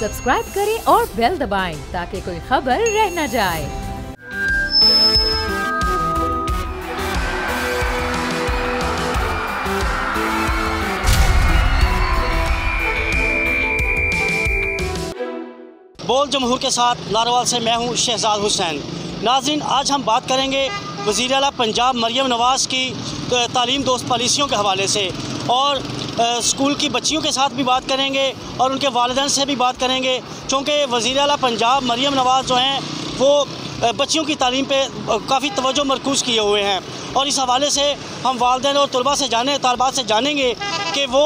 Subscribe करें और bell दबाएं ताकि कोई खबर रह न जाए। बोल जमहूर के साथ नारोवाल से मैं हूं शहजाद हुसैन। नाज़रीन, आज हम बात करेंगे वज़ीर आला पंजाब मरियम नवाज़ की तालीम दोस्त पॉलिसियों के हवाले से और स्कूल की बच्चियों के साथ भी बात करेंगे और उनके वालिदैन से भी बात करेंगे, क्योंकि वज़ीर आला पंजाब मरियम नवाज़ जो हैं वो बच्चियों की तालीम पे काफ़ी तवज्जो मरकूज़ किए हुए हैं और इस हवाले से हम वालिदैन और तालबात से जानेंगे कि वो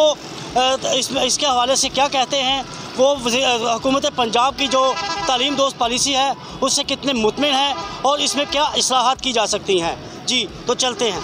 इसके हवाले से क्या कहते हैं। वो हुकूमत पंजाब की जो तालीम दोस्त पॉलिसी है उससे कितने मुतमिन हैं और इसमें क्या इस्लाहात की जा सकती हैं। जी तो चलते हैं।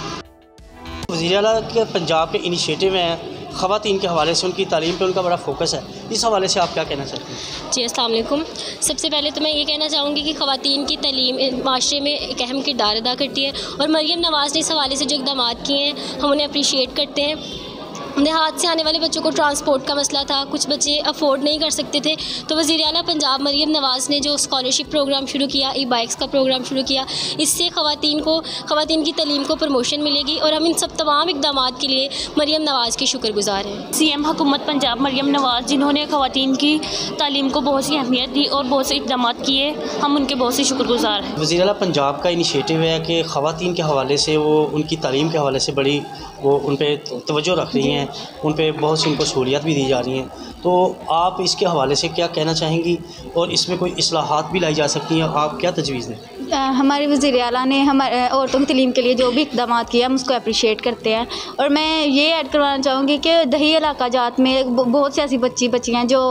वज़ीर आला के पंजाब के इनिशिएटिव हैं ख़वातीन के हवाले से, उनकी तालीम पे उनका बड़ा फोकस है, इस हवाले से आप क्या कहना चाहते हैं? जी अस्सलाम वालेकुम। सबसे पहले तो मैं ये कहना चाहूँगी कि ख़वातीन की तालीम माशरे में एक अहम किरदार अदा करती है और मरियम नवाज़ ने इस हवाले से जो इक़दाम किए हैं हम उन्हें अप्रीशिएट करते हैं। देहात से आने वाले बच्चों को ट्रांसपोर्ट का मसला था, कुछ बच्चे अफोर्ड नहीं कर सकते थे, तो वज़ीर आला पंजाब मरियम नवाज़ ने जो स्कॉलरशिप प्रोग्राम शुरू किया, ई बाइक्स का प्रोग्राम शुरू किया, इससे ख़वातीन की तालीम को प्रमोशन मिलेगी और हम इन सब तमाम इक़दाम के लिए मरियम नवाज़ के शुक्रगुज़ार हैं। CM हुकूमत पंजाब मरियम नवाज़ जिन्होंने ख़वातीन की तालीम को बहुत सी अहमियत दी और बहुत से इक़दाम किए, हम उनके बहुत से शुक्रगुज़ार हैं। वज़ीर आला पंजाब का इनिशिएटिव है कि ख़वातीन के हवाले से वो उनकी तालीम के हवाले से बड़ी वो उन पर तवज्जो रख रही हैं, उन पर बहुत सी उनको सहूलियत भी दी जा रही हैं, तो आप इसके हवाले से क्या कहना चाहेंगी और इसमें कोई इस्लाहात भी लाई जा सकती हैं, आप क्या तजवीज़ दें? हमारे वज़ीर आला ने हमारे औरतों की तालीम के लिए जो भी इक़दाम किया हम उसको अप्रीशिएट करते हैं। और मैं ये ऐड करवाना चाहूँगी कि दही इलाका जात में बहुत सी ऐसी बच्चियाँ जो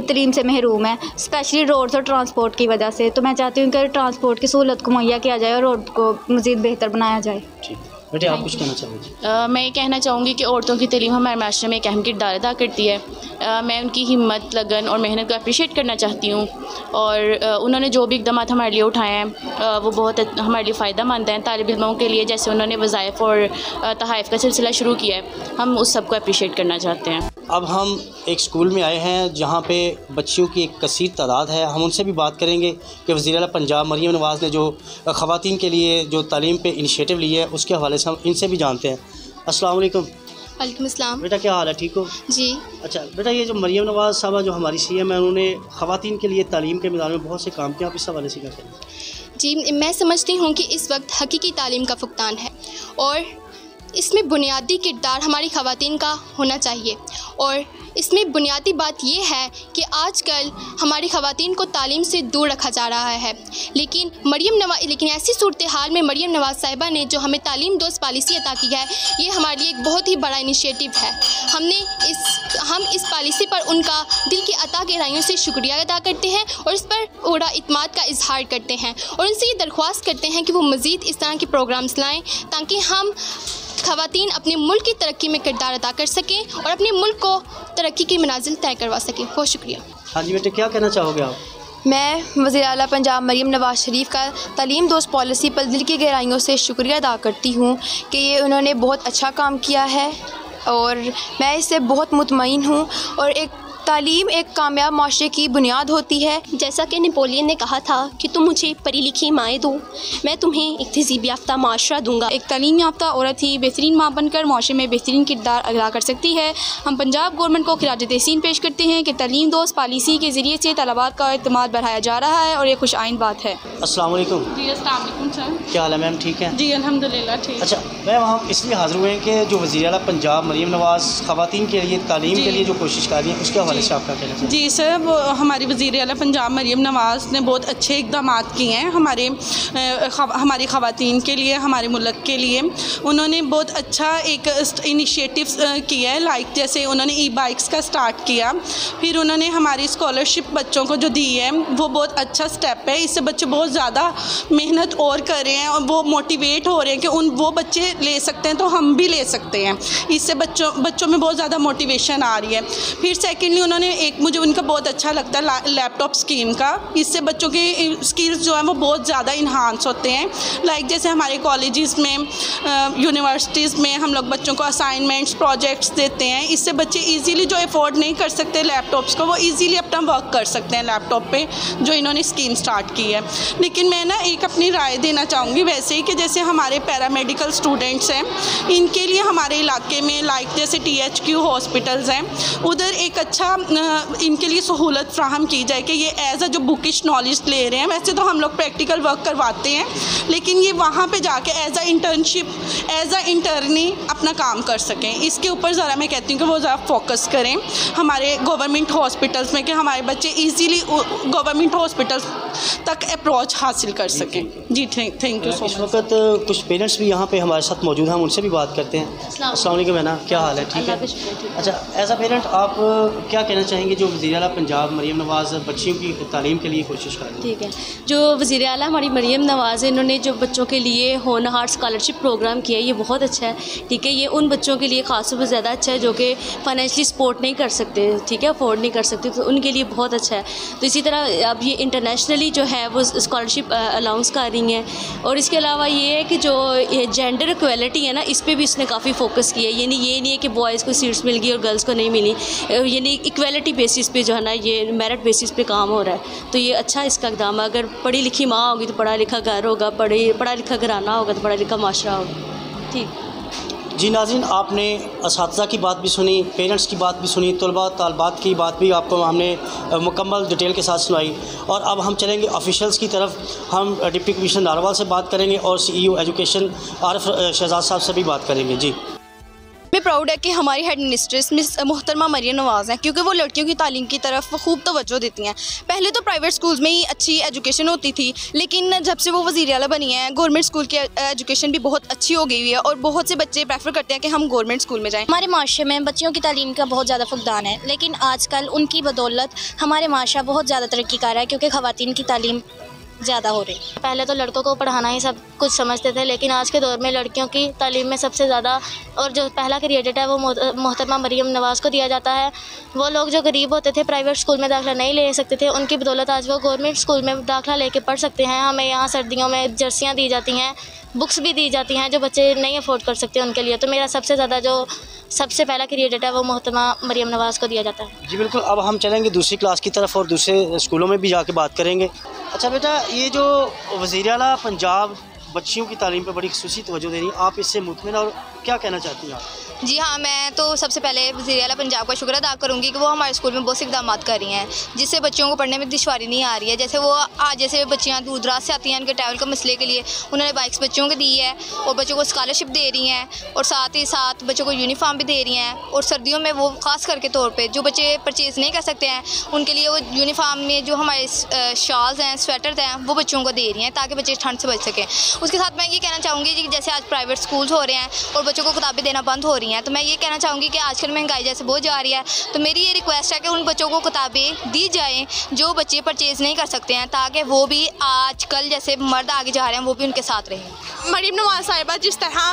तालीम से महरूम हैं, स्पेशली रोड्स और ट्रांसपोर्ट की वजह से। तो मैं चाहती हूँ कि ट्रांसपोर्ट की सहूलत को मुहैया किया जाए और रोड को मज़ीद बेहतर बनाया जाए। बेटे आप कुछ कहना चाहोगे? मैं ये कहना चाहूँगी कि औरतों की तालीम हमारे माशरे में एक अहम किरदार अदा करती है। मैं उनकी हिम्मत, लगन और मेहनत को अप्रीशिएट करना चाहती हूँ और उन्होंने जो भी इक़दाम हमारे लिए उठाए हैं वो बहुत हमारे लिए फ़ायदा मंद हैं। तालिब इल्मों के लिए जैसे उन्होंने वज़ाइफ और तहाइफ़ का सिलसिला शुरू किया है, हम उस सब को अप्रीशिएट करना चाहते हैं। अब हम एक स्कूल में आए हैं जहाँ पे बच्चियों की एक कसीर तादाद है, हम उनसे भी बात करेंगे कि वज़ीर आला पंजाब मरियम नवाज़ ने जो ख़वातीन के लिए जो तालीम पे इनिशिएटिव ली है उसके हवाले से हम इनसे भी जानते हैं। अस्सलाम वालेकुम। वालेकुम अस्सलाम। बेटा क्या हाल है, ठीक हो? जी। अच्छा बेटा, ये जो मरियम नवाज़ साहबा जो हमारी CM है, उन्होंने ख़वातीन के लिए तालीम के मैदान में बहुत से काम किए, आप इस हवाले से क्या कहें? जी, मैं समझती हूँ कि इस वक्त हकीकी तालीम का फुकदान है और इसमें बुनियादी किरदार हमारी ख़वातीन का होना चाहिए। और इसमें बुनियादी बात यह है कि आजकल हमारी ख़वातीन को तालीम से दूर रखा जा रहा है, लेकिन ऐसी सूरत हाल में मरियम नवाज़ साहिबा ने जो हमें तालीम दोस्त पॉलिसी अता की है, ये हमारे लिए एक बहुत ही बड़ा इनिशिएटिव है। हम इस पॉलिसी पर उनका दिल की अता गहराइयों से शुक्रिया अदा करते हैं और इस पर पूरा इत्मीनान का इजहार करते हैं और उनसे ये दरख्वास्त करते हैं कि वो मज़ीद इस तरह के प्रोग्राम्स लाएँ ताकि हम ख़वातीन अपने मुल्क की तरक्की में किरदार अदा कर सकें और अपने मुल्क को तरक्की की मनाजिल तय करवा सकें। बहुत शुक्रिया। हाँ जी बेटे, क्या कहना चाहोगे आप? मैं वज़ीर आला पंजाब मरियम नवाज़ शरीफ का तालीम दोस्त पॉलिसी पर दिल की गहराइयों से शुक्रिया अदा करती हूँ कि ये उन्होंने बहुत अच्छा काम किया है और मैं इससे बहुत मुतमईन हूँ। और एक तालीम एक कामयाब माशरे की बुनियाद होती है। जैसा कि नेपोलियन ने कहा था कि तुम मुझे पढ़ी लिखी माएँ दो, मैं तुम्हें एक तहज़ीब याफ्ता माशरा दूँगा। एक तालीम याफ्ता औरत ही बेहतरीन माँ बनकर माशरे में बेहतरीन किरदार अदा कर सकती है। हम पंजाब गवर्नमेंट को खिराज तहसीन पेश करते हैं कि तालीम दोस्त पॉलिसी के ज़रिए से तलबात का एतमाद बढ़ाया जा रहा है और ये खुश आइन बात है। अस्सलाम वालेकुम। जी अस्सलाम वालेकुम सर। क्या हाल है मैम, ठीक है? जी अल्हम्दुलिल्लाह ठीक। अच्छा मैम, हम इसलिए हाज़िर हुए हैं कि जो वज़ीर आला पंजाब मरियम नवाज़ ख़वातीन के लिए तालीम के लिए जो कोशिश कर रही हैं उसके हवाले से आप क्या कहना चाहिए? जी सर, हमारी वज़ीर आला पंजाब मरियम नवाज़ ने बहुत अच्छे इक़दाम किए हैं हमारी ख़वातीन के लिए, हमारे मुल्क के लिए। उन्होंने बहुत अच्छा एक इनिशिएटिव किया है, लाइक जैसे उन्होंने ई बाइक्स का स्टार्ट किया, फिर उन्होंने हमारी स्कॉलरशिप बच्चों को जो दी है वो बहुत अच्छा स्टेप है। इससे बच्चे बहुत ज़्यादा मेहनत और कर रहे हैं और वो मोटिवेट हो रहे हैं कि वो बच्चे ले सकते हैं तो हम भी ले सकते हैं। इससे बच्चों में बहुत ज़्यादा मोटिवेशन आ रही है। फिर सेकेंडली उन्होंने एक, मुझे उनका बहुत अच्छा लगता है लैपटॉप स्कीम का। इससे बच्चों के स्किल्स जो है वो बहुत ज़्यादा इन्हांस होते हैं। लाइक जैसे हमारे कॉलेजेस में, यूनिवर्सिटीज़ में हम लोग बच्चों को असाइनमेंट्स, प्रोजेक्ट्स देते हैं। इससे बच्चे ईजीली जो अफोर्ड नहीं कर सकते लैपटॉप्स को, वो ईजीली अपना वर्क कर सकते हैं लैपटॉप पे, जो इन्होंने स्कीम स्टार्ट की है। लेकिन मैं ना एक अपनी राय देना चाहूँगी वैसे ही, कि जैसे हमारे पैरामेडिकल स्टूडेंट्स हैं, इनके लिए हमारे इलाके में लाइक जैसे THQ हॉस्पिटल्स हैं, उधर एक अच्छा इनके लिए सहूलत फ्राहम की जाए कि ये एज अ जो बुकिश नॉलेज ले रहे हैं, वैसे तो हम लोग प्रैक्टिकल वर्क करवाते हैं, लेकिन ये वहाँ पे जाके as a internship, as a internee अपना काम कर सकें। इसके ऊपर ज़रा मैं कहती हूँ कि वो ज़रा फोकस करें हमारे गवर्नमेंट हॉस्पिटल्स में, कि हमारे बच्चे ईजीली गवर्नमेंट हॉस्पिटल्स तक अप्रोच हासिल कर सकें। जी थैंक यू सो मच। इस वक्त कुछ पेरेंट्स भी यहाँ पे हमारे साथ मौजूद हैं, हम उनसे भी बात करते हैं। अस्सलाम वालेकुम बहना, क्या हाल है? ठीक है। अच्छा, एज अ पेरेंट आप क्या कहना चाहेंगे जो वज़ीर आला पंजाब मरीम नवाज़ बच्चियों की तालीम के लिए कोशिश कर रही है? ठीक है, जो वज़ीर आला हमारी मरीम नवाज़ है, इन्होंने जो बच्चों के लिए होनहार स्कॉलरशिप प्रोग्राम किया है, ये बहुत अच्छा है। ठीक है, ये उन बच्चों के लिए ख़ास तौर पर ज़्यादा अच्छा है जो कि फाइनेंशियली सपोर्ट नहीं कर सकते, ठीक है, अफोर्ड नहीं कर सकते, तो उनके लिए बहुत अच्छा है। तो इसी तरह अब ये इंटरनेशनली जो है वो स्कॉलरशिप अलाउंस कर रही हैं। और इसके अलावा ये है कि जो जेंडर इक्वलिटी है ना, इस पर भी इसने काफ़ी फोकस किया है। यानी ये नहीं है कि बॉयज़ को सीट्स मिल गई और गर्ल्स को नहीं मिली, यानी इक्वलिटी बेसिस पे जो है ना, ये मेरिट बेसिस पे काम हो रहा है। तो ये अच्छा इसका इक़दाम है। अगर पढ़ी लिखी माँ होगी तो पढ़ा लिखा घर होगा, पढ़ा लिखा घराना होगा तो पढ़ा लिखा माशरा होगा। ठीक। जी नाज़रीन, आपने असातिज़ा की बात भी सुनी, पेरेंट्स की बात भी सुनी, तलबा तालबात की बात भी आपको हमने मुकम्मल डिटेल के साथ सुनाई। और अब हम चलेंगे ऑफिशियल्स की तरफ। हम डिप्टी कमिश्नर नारोवाल से बात करेंगे और CEO एजुकेशन आरिफ शहजाद साहब से भी बात करेंगे। जी, मैं प्राउड है कि हमारी हेड मिनिस्ट्रेस मिस मोहतरमा मरियम नवाज़ हैं, क्योंकि वो लड़कियों की तालीम की तरफ खूब तवज्जो देती हैं। पहले तो प्राइवेट स्कूल्स में ही अच्छी एजुकेशन होती थी, लेकिन जब से वो वज़ीर आला बनी है, गवर्नमेंट स्कूल की एजुकेशन भी बहुत अच्छी हो गई हुई है और बहुत से बच्चे प्रेफर करते हैं कि हम गवर्नमेंट स्कूल में जाएँ। हमारे माशरे में बच्चियों की तालीम का बहुत ज़्यादा फुकदान है, लेकिन आजकल उनकी बदौलत हमारे माशरा बहुत ज़्यादा तरक्की कर रहा है, क्योंकि ख़वातीन की तालीम ज़्यादा हो रही है। पहले तो लड़कों को पढ़ाना ही सब कुछ समझते थे, लेकिन आज के दौर में लड़कियों की तालीम में सबसे ज़्यादा और जो पहला क्रेडिट है वो मोहतरमा मरियम नवाज़ को दिया जाता है। वो लोग जो गरीब होते थे, प्राइवेट स्कूल में दाखिला नहीं ले सकते थे, उनकी बदौलत आज वो गवर्नमेंट स्कूल में दाखिला लेके पढ़ सकते हैं। हमें यहाँ सर्दियों में जर्सियाँ दी जाती हैं, बुक्स भी दी जाती हैं जो बच्चे नहीं अफोर्ड कर सकते उनके लिए। तो मेरा सबसे ज़्यादा जो सबसे पहला क्रेडिट है वो मोहतरमा मरियम नवाज़ को दिया जाता है। जी बिल्कुल। अब हम चलेंगे दूसरी क्लास की तरफ और दूसरे स्कूलों में भी जाके बात करेंगे। अच्छा बेटा, ये जो वज़ीर आला पंजाब बच्चियों की तालीम पर बड़ी ख़ुसूसी तवज्जो दे रही है, आप इससे मुतमिन और क्या कहना चाहती हैं आप? जी हाँ, मैं तो सबसे पहले वज़ीर आला पंजाब का शुक्र अदा करूँगी कि वो हमारे स्कूल में बहुत से इक़दाम कर रही हैं, जिससे बच्चों को पढ़ने में दुश्वारी नहीं आ रही है। जैसे वो आज जैसे बच्चियाँ दूर दराज से आती हैं, उनके ट्रैवल के मसले के लिए उन्होंने बाइक्स बच्चों को दी है और बच्चों को स्कॉलरशिप दे रही हैं, और साथ ही साथ बच्चों को यूनिफॉर्म भी दे रही हैं। और सर्दियों में वो ख़ास करके तौर पर जो बच्चे परचेज़ नहीं कर सकते हैं, उनके लिए वो यूनिफॉर्म में जो हमारे शॉल्स हैं, स्वेटर्स हैं, वो बच्चों को दे रही हैं ताकि बच्चे ठंड से बच सकें। उसके साथ मैं ये कहना चाहूँगी कि जैसे आज प्राइवेट स्कूल्स हो रहे हैं और बच्चों को किताबें देना बंद हो रही हैं, तो मैं ये कहना चाहूँगी कि आजकल महंगाई जैसे बहुत जा रही है, तो मेरी ये रिक्वेस्ट है कि उन बच्चों को किताबें दी जाएं जो बच्चे परचेज़ नहीं कर सकते हैं, ताकि वो भी आजकल जैसे मर्द आगे जा रहे हैं वो भी उनके साथ रहें। मरीम नवाज़ साहिबा जिस तरह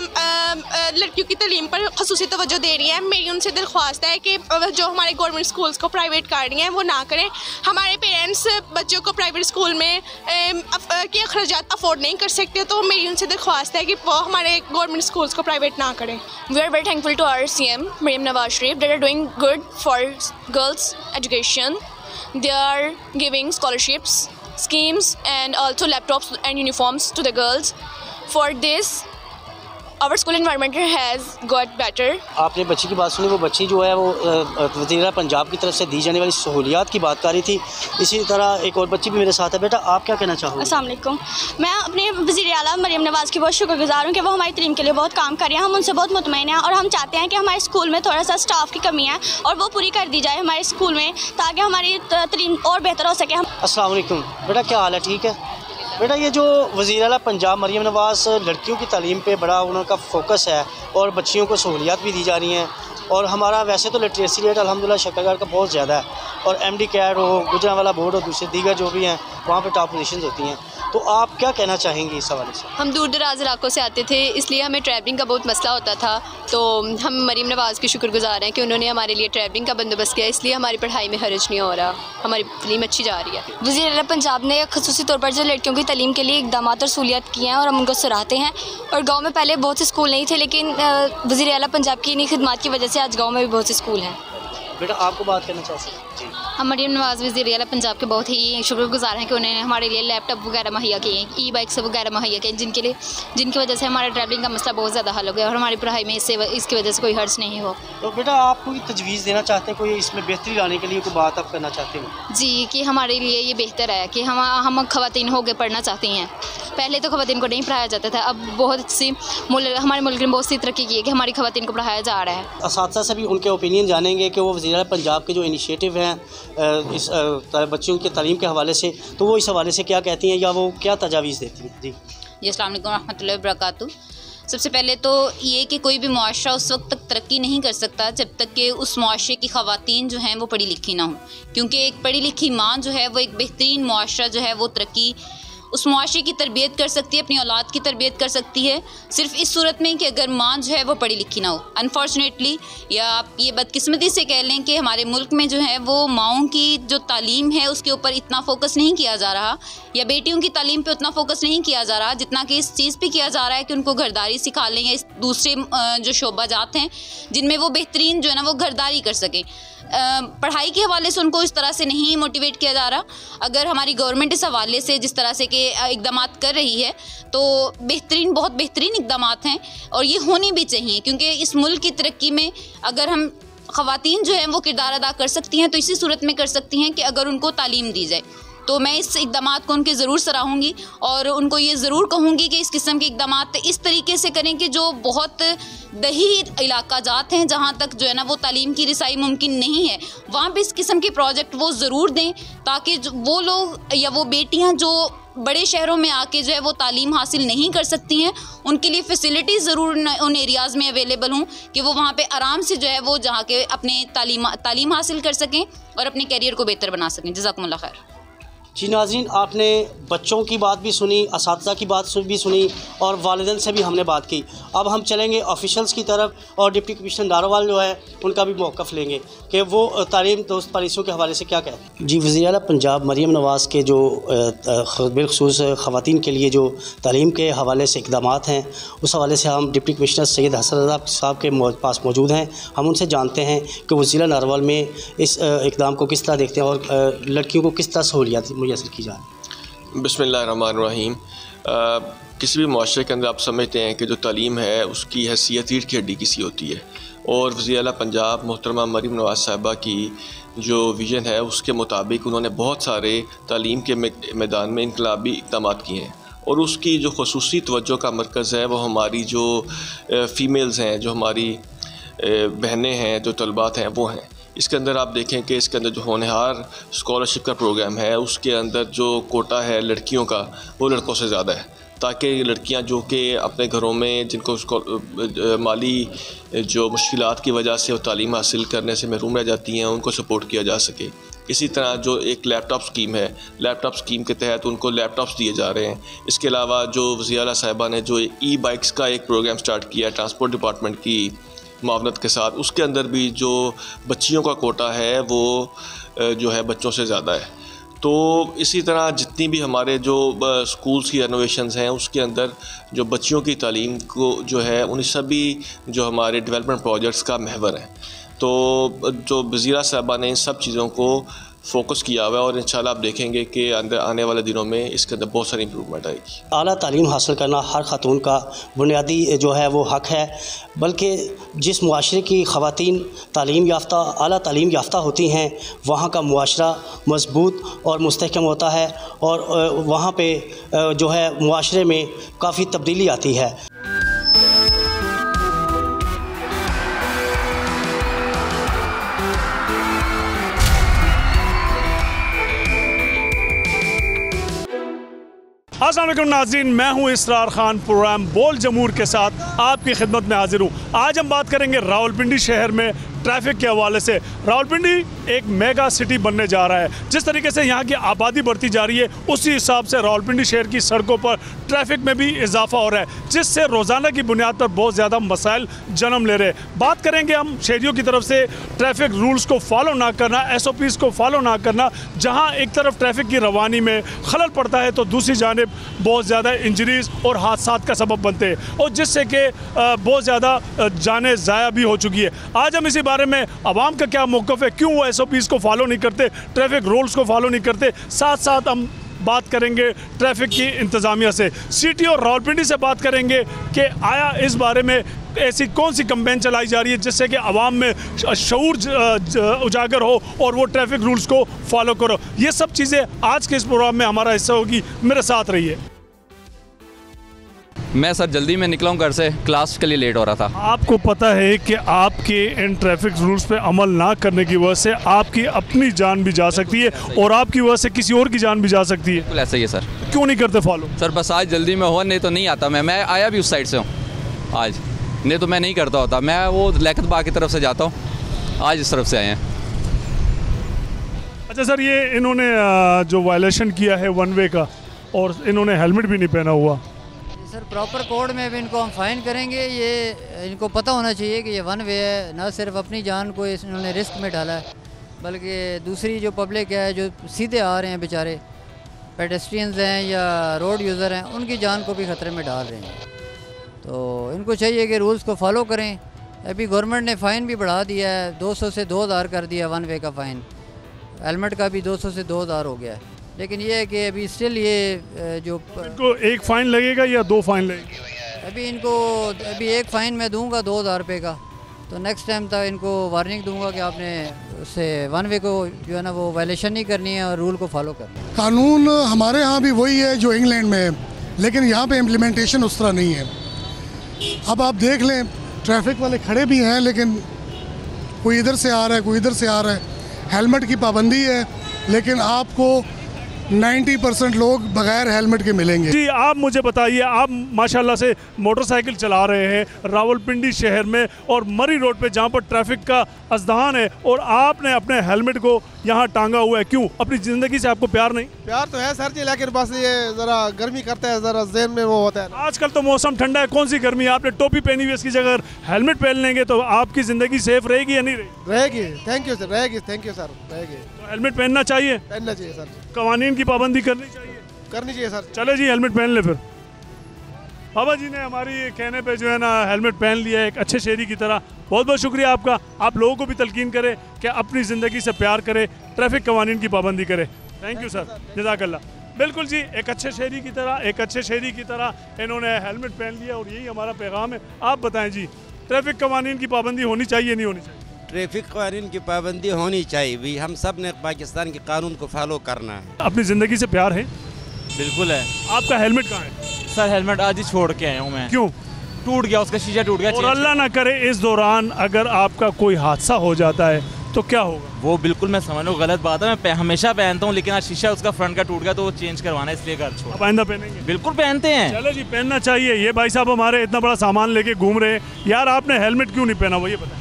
लड़कियों की तालीम पर ख़ुसूसी तवज्जो दे रही हैं, मेरी उनसे दरख्वास्त है कि जो हमारे गवर्नमेंट स्कूल्स को प्राइवेट कर रही हैं वो ना करें। हमारे पेरेंट्स बच्चों को प्राइवेट स्कूल में के अखराजात अफोर्ड नहीं कर सकते, तो मेरी उनसे दरख्वास्त है कि वो हमारे गवर्नमेंट स्कूल्स को प्राइवेट ना करें। We are very thankful to our CM Maryam Nawaz Sharif that are doing good for girls' education. They are giving scholarships, schemes and also laptops and uniforms to the girls. For this, our school environment has got better. आपने बच्ची की बात सुनी, वो बच्ची जो है वो वज़ीर पंजाब की तरफ से दी जाने वाली सहूलियात की बात कर रही थी। इसी तरह एक और बच्ची भी मेरे साथ है। बेटा, आप क्या कहना चाहोगे? अस्सलाम वालेकुम। मैं अपने वज़ीर आला मरियम नवाज़ की बहुत शुक्रगुज़ार हूँ कि वो हमारी तालीम के लिए बहुत काम कर रही हैं। हम उनसे बहुत मुतमईन हैं और हम चाहते हैं कि हमारे स्कूल में थोड़ा सा स्टाफ की कमी है और वो पूरी कर दी जाए हमारे स्कूल में, ताकि हमारी तालीम और बेहतर हो सके। अस्सलाम वालेकुम। बेटा, क्या हाल है? ठीक है बेटा, ये जो वज़ीर आला पंजाब मरियम नवाज़ लड़कियों की तालीम पे बड़ा उनका फोकस है और बच्चियों को सहूलियात भी दी जा रही हैं, और हमारा वैसे तो लिटरेसी रेट अल्हम्दुलिल्लाह शकरगार का बहुत ज़्यादा है, और MD कैड हो, गुजरांवाला बोर्ड हो, दूसरे दीगर जो भी हैं वहाँ पे टॉप पोजीशंस होती हैं। तो आप क्या कहना चाहेंगे इस हवाले से? हम दूर दराज इलाकों से आते थे, इसलिए हमें ट्रैवलिंग का बहुत मसला होता था। तो हम मरीम नवाज़ के शुक्रगुजार हैं कि उन्होंने हमारे लिए ट्रैवलिंग का बंदोबस्त किया, इसलिए हमारी पढ़ाई में हर्ज नहीं हो रहा, हमारी तलीम अच्छी जा रही है। वज़ीर आला पंजाब ने ख़ुसूसी तौर पर जो लड़कियों की तलीम के लिए इक़दाम और सहूलियत किए हैं और हम उनको सराहते हैं। और गाँव में पहले बहुत से स्कूल नहीं थे, लेकिन वज़ीर आला पंजाब की इन्हीं खिदमत की वजह से आज गाँव में भी बहुत से स्कूल हैं। बेटा आपको बात करना चाहते हैं? हम मरीम नवाज़ वज़ीर आला पंजाब के बहुत ही शुक्रगुजार हैं कि उन्होंने हमारे लिए लैपटॉप वगैरह मुहैया किए हैं, ई बाइक्स वगैरह मुहैया किए, जिनकी वजह से हमारा ट्रैवलिंग का मसला बहुत ज़्यादा हल हो गया और हमारी पढ़ाई में इसकी वजह से कोई हर्ज नहीं हो। तो बेटा आप कोई तजवीज़ देना चाहते हैं, कोई इसमें बेहतरी लाने के लिए कोई बात आप करना चाहते हैं? जी, कि हमारे लिए ये बेहतर है कि हम ख़वातीन होकर पढ़ना चाहती हैं। पहले तो ख़वातीन को नहीं पढ़ाया जाता था, अब बहुत सी हमारे मुल्क ने बहुत सी तरक्की की है कि हमारी ख़वातीन को पढ़ाया जा रहा है। असातिज़ा से भी उनके ओपिनियन जानेंगे कि वो वज़ीर आला पंजाब के जो इनिशिएटिव हैं इस बच्चों के तालीम के हवाले से, तो वो इस हवाले से क्या कहती हैं या वो क्या तजावीज़ देती हैं? जी अस्सलाम वालेकुम रहमतुल्लाहि व बरकातहू। सबसे पहले तो ये कि कोई भी मुआशरा उस वक्त तक तरक्की नहीं कर सकता जब तक कि उस मुआशरे की ख़वातीन जो हैं वो पढ़ी लिखी ना हो, क्योंकि एक पढ़ी लिखी माँ जो है वो एक बेहतरीन मुआशरा जो है वो तरक्की उस मुआशरे की तरबियत कर सकती है, अपनी औलाद की तरबियत कर सकती है, सिर्फ इस सूरत में कि अगर माँ जो है वो पढ़ी लिखी ना हो। अनफॉर्चुनेटली या आप ये बदकिस्मती से कह लें कि हमारे मुल्क में जो है वो माओं की जो तालीम है उसके ऊपर इतना फोकस नहीं किया जा रहा, या बेटियों की तालीम पे उतना फोकस नहीं किया जा रहा जितना कि इस चीज़ पे किया जा रहा है कि उनको घरदारी सिखा लें या इस दूसरे जो शोबाजात हैं जिनमें वो बेहतरीन जो है ना वो घरदारी कर सकें। पढ़ाई के हवाले से उनको इस तरह से नहीं मोटिवेट किया जा रहा। अगर हमारी गवर्नमेंट इस हवाले से जिस तरह से कि इक़दाम कर रही है तो बेहतरीन, बहुत बेहतरीन इक़दाम हैं और ये होने भी चाहिए, क्योंकि इस मुल्क की तरक्की में अगर हम ख़वातीन जो हैं वो किरदार अदा कर सकती हैं तो इसी सूरत में कर सकती हैं कि अगर उनको तालीम दी जाए। तो मैं इस इक़दाम को उनके ज़रूर सराहूँगी और उनको ये ज़रूर कहूँगी कि इस किस्म के इक़दाम इस तरीके से करें कि जो बहुत दही इलाका जात हैं जहाँ तक जो है ना वो तालीम की रिसाई मुमकिन नहीं है, वहाँ पे इस किस्म के प्रोजेक्ट वो ज़रूर दें ताकि वो लोग या वो बेटियाँ जो बड़े शहरों में आके जो है वो तालीम हासिल नहीं कर सकती हैं, उनके लिए फ़ैसिलिटीज़ ज़रूर उन एरियाज़ में अवेलेबल हों कि वो वहाँ पे आराम से जो है वो जहाँ के अपने तालीम हासिल कर सकें और अपने कैरियर को बेहतर बना सकें। जज़ाकुमुल्लाह खैर। जी नाज़रीन, आपने बच्चों की बात भी सुनी, असातिज़ा की बात भी सुनी और वालिदैन से भी हमने बात की। अब हम चलेंगे ऑफिशल्स की तरफ और डिप्टी कमिश्नर नारोवाल जो है उनका भी मौक़िफ़ लेंगे कि वो तालीम दोस्त पॉलिसियों के हवाले से क्या कहते हैं। जी, वज़ीर आला पंजाब मरीम नवाज़ के जो बिलख़ुसूस ख़वातीन के लिए जो तालीम के हवाले से इक़दाम हैं, उस हवाले से हम डिप्टी कमिश्नर सैयद हसन रज़ा साहब के पास मौजूद हैं। हम उनसे जानते हैं कि वो ज़िला नारोवाल में इस इक़दाम को किस तरह देखते हैं और लड़कियों को किस तरह सहूलियत मुयस्सर की जाए। बिस्मिल्लाहिर्रहमानिर्रहीम। किसी भी मुआशरे के अंदर आप समझते हैं कि जो तालीम है उसकी हैसियत ईंट की हड्डी किसी होती है, और वज़ीर आला पंजाब मोहतरमा मरीम नवाज़ साहिबा की जो विज़न है उसके मुताबिक उन्होंने बहुत सारे तालीम के मैदान में इनकलाबी इक़दाम किए हैं, और उसकी जो ख़ुसूसी तवज्जो का मरकज़ है वो हमारी जो फ़ीमेल्स हैं, जो हमारी बहनें हैं, जो तलबात हैं वो हैं। इसके अंदर आप देखें कि इसके अंदर जो होनहार स्कॉलरशिप का प्रोग्राम है उसके अंदर जो कोटा है लड़कियों का वो लड़कों से ज़्यादा है, ताकि लड़कियां जो कि अपने घरों में जिनको माली जो मुश्किलात की वजह से वो तालीम हासिल करने से महरूम रह जाती हैं उनको सपोर्ट किया जा सके। इसी तरह जो एक लैपटॉप स्कीम है, लैपटॉप स्कीम के तहत उनको लैपटॉप्स दिए जा रहे हैं। इसके अलावा जो वज़ीर आला साहिबा ने जो ई बाइक्स का एक प्रोग्राम स्टार्ट किया है ट्रांसपोर्ट डिपार्टमेंट की मावनत के साथ, उसके अंदर भी जो बच्चियों का कोटा है वो जो है बच्चों से ज़्यादा है। तो इसी तरह जितनी भी हमारे जो स्कूल्स की रेनोवेशंस हैं उसके अंदर जो बच्चियों की तालीम को जो है उन सभी जो हमारे डेवलपमेंट प्रोजेक्ट्स का महवर है। तो जो वज़ीरा साहबा ने इन सब चीज़ों को फोकस किया हुआ है और इंशाल्लाह आप देखेंगे कि अंदर आने वाले दिनों में इसके अंदर बहुत सारी इंप्रूवमेंट आएगी। आला तालीम हासिल करना हर खातून का बुनियादी जो है वो हक़ है, बल्कि जिस मुआशरे की ख़वातीन तालीम याफ्ता आला तालीम याफ्ता होती हैं वहाँ का मुआशरा मजबूत और मुस्तहकम होता है और वहाँ पे जो है मुआशरे में काफ़ी तब्दीली आती है। अस्सलाम वालेकुम नाज़रीन, मैं हूं इसरार खान, प्रोग्राम बोल जमूर के साथ आपकी खिदमत में हाजिर हूं। आज हम बात करेंगे रावलपिंडी शहर में ट्रैफिक के हवाले से। रावलपिंडी एक मेगा सिटी बनने जा रहा है। जिस तरीके से यहाँ की आबादी बढ़ती जा रही है उसी हिसाब से रावलपिंडी शहर की सड़कों पर ट्रैफिक में भी इजाफा हो रहा है, जिससे रोज़ाना की बुनियाद पर बहुत ज़्यादा मसाइल जन्म ले रहे हैं। बात करेंगे हम शहरियों की तरफ से ट्रैफिक रूल्स को फॉलो ना करना, SOPs को फॉलो ना करना। जहाँ एक तरफ ट्रैफिक की रवानी में खलल पड़ता है तो दूसरी जानिब बहुत ज़्यादा इंजरीज और हादसात का सबब बनते हैं, और जिससे कि बहुत ज़्यादा जानें ज़ाया भी हो चुकी है। आज हम इसी बारे में आवाम का क्या मौक़िफ़ है, क्यों वो SOPs को फॉलो नहीं करते, ट्रैफिक रूल्स को फॉलो नहीं करते, साथ साथ हम बात करेंगे ट्रैफिक की इंतज़ामिया से, सिटी और रावलपिंडी से बात करेंगे कि आया इस बारे में ऐसी कौन सी कैंपेन चलाई जा रही है जिससे कि आवाम में शऊर उजागर हो और वो ट्रैफिक रूल्स को फॉलो करो। ये सब चीज़ें आज के इस प्रोग्राम में हमारा हिस्सा होगी। मेरे साथ रहिए। मैं सर जल्दी में निकला हूँ घर से, क्लास के लिए लेट हो रहा था। आपको पता है कि आपके इन ट्रैफिक रूल्स पे अमल ना करने की वजह से आपकी अपनी जान भी जा सकती है और आपकी वजह से किसी और की जान भी जा सकती है। बिल्कुल ऐसा ही है सर। क्यों नहीं करते फॉलो? सर बस आज जल्दी में हुआ, नहीं तो नहीं आता। मैं आया भी उस साइड से हूँ आज, नहीं तो मैं नहीं करता होता। मैं वो लियाकत बाग की तरफ से जाता हूँ, आज इस तरफ से आए हैं। अच्छा सर, ये इन्होंने जो वायलेशन किया है वन वे का, और इन्होंने हेलमेट भी नहीं पहना हुआ। सर प्रॉपर कोड में भी इनको हम फाइन करेंगे। ये इनको पता होना चाहिए कि ये वन वे है, ना सिर्फ अपनी जान को इन्होंने रिस्क में डाला है, बल्कि दूसरी जो पब्लिक है जो सीधे आ रहे हैं बेचारे पेडेस्ट्रियंस हैं या रोड यूज़र हैं, उनकी जान को भी ख़तरे में डाल रहे हैं। तो इनको चाहिए कि रूल्स को फॉलो करें। अभी गवर्नमेंट ने फ़ाइन भी बढ़ा दिया है, 200 से 2000 कर दिया वन वे का फ़ाइन, हेलमेट का भी 200 से 2000 हो गया है। लेकिन ये है कि अभी स्टिल ये जो इनको एक फ़ाइन लगेगा या 2 फ़ाइन लगेगा? अभी इनको अभी एक फ़ाइन मैं दूंगा 2000 रुपये का, तो नेक्स्ट टाइम तक इनको वार्निंग दूंगा कि आपने उससे वन वे को जो है ना वो वायलेशन नहीं करनी है और रूल को फॉलो करना है। कानून हमारे यहाँ भी वही है जो इंग्लैंड में है, लेकिन यहाँ पे इम्प्लीमेंटेशन उस तरह नहीं है। अब आप देख लें, ट्रैफिक वाले खड़े भी हैं लेकिन कोई इधर से आ रहा है, कोई इधर से आ रहा है। हेलमेट की पाबंदी है, लेकिन आपको 90% लोग बगैर हेलमेट के मिलेंगे। जी आप मुझे बताइए, आप माशाल्लाह से मोटरसाइकिल चला रहे हैं रावलपिंडी शहर में और मरी रोड पे जहाँ पर ट्रैफिक का अज़दान है, और आपने अपने हेलमेट को यहाँ टांगा हुआ है, क्यों? अपनी ज़िंदगी से आपको प्यार नहीं? प्यार तो है सर जी, लेकिन बस ये ज़रा गर्मी करता है, ज़रा ज़हन में वो होता है। आजकल तो मौसम ठंडा है, कौन सी गर्मी है? आपने टोपी पहनी हुई, इसकी जगह हेलमेट पहन लेंगे तो आपकी ज़िंदगी सेफ रहेगी या नहीं रहेगी? रहेगी। थैंक यू सर, रहेगी। थैंक यू सर, रहेगी। तो हेलमेट पहनना चाहिए? पहनना चाहिए सर। कवानीन की पाबंदी करनी चाहिए? करनी चाहिए सर। चले जी हेलमेट पहन ले। फिर बाबा जी ने हमारी कहने पे जो है ना हेलमेट पहन लिया एक अच्छे शहरी की तरह। बहुत बहुत शुक्रिया आपका। आप लोगों को भी तलकीन करें कि अपनी ज़िंदगी से प्यार करें, ट्रैफिक कवानीन की पाबंदी करें। थैंक यू सर, जज़ाकल्लाह। बिल्कुल जी, एक अच्छे शहरी की तरह इन्होंने हेलमेट पहन लिया और यही हमारा पैगाम है। आप बताएं जी, ट्रैफिक कवानीन की पाबंदी होनी चाहिए नहीं होनी चाहिए? ट्रैफिक कानून की पाबंदी होनी चाहिए भी। हम सब ने पाकिस्तान के कानून को फॉलो करना है। अपनी ज़िंदगी से प्यार है? बिल्कुल है। आपका हेलमेट कहाँ है? सर हेलमेट आज ही छोड़ के आया हूँ मैं। क्यों? टूट गया, उसका शीशा टूट गया। और अल्लाह ना करे इस दौरान अगर आपका कोई हादसा हो जाता है तो क्या होगा? वो बिल्कुल मैं समझ लो गलत बात है, मैं हमेशा पहनता हूँ, लेकिन आज शीशा उसका फ्रंट का टूट गया तो वो चेंज करवाना है, इसलिए घर छोड़। अब आइंदा पहनेंगे? बिल्कुल पहनते हैं। चलो जी, पहनना चाहिए। ये भाई साहब हमारे इतना बड़ा सामान लेके घूम रहे हैं, यार आपने हेलमेट क्यों नहीं पहना? वो ये बताएं,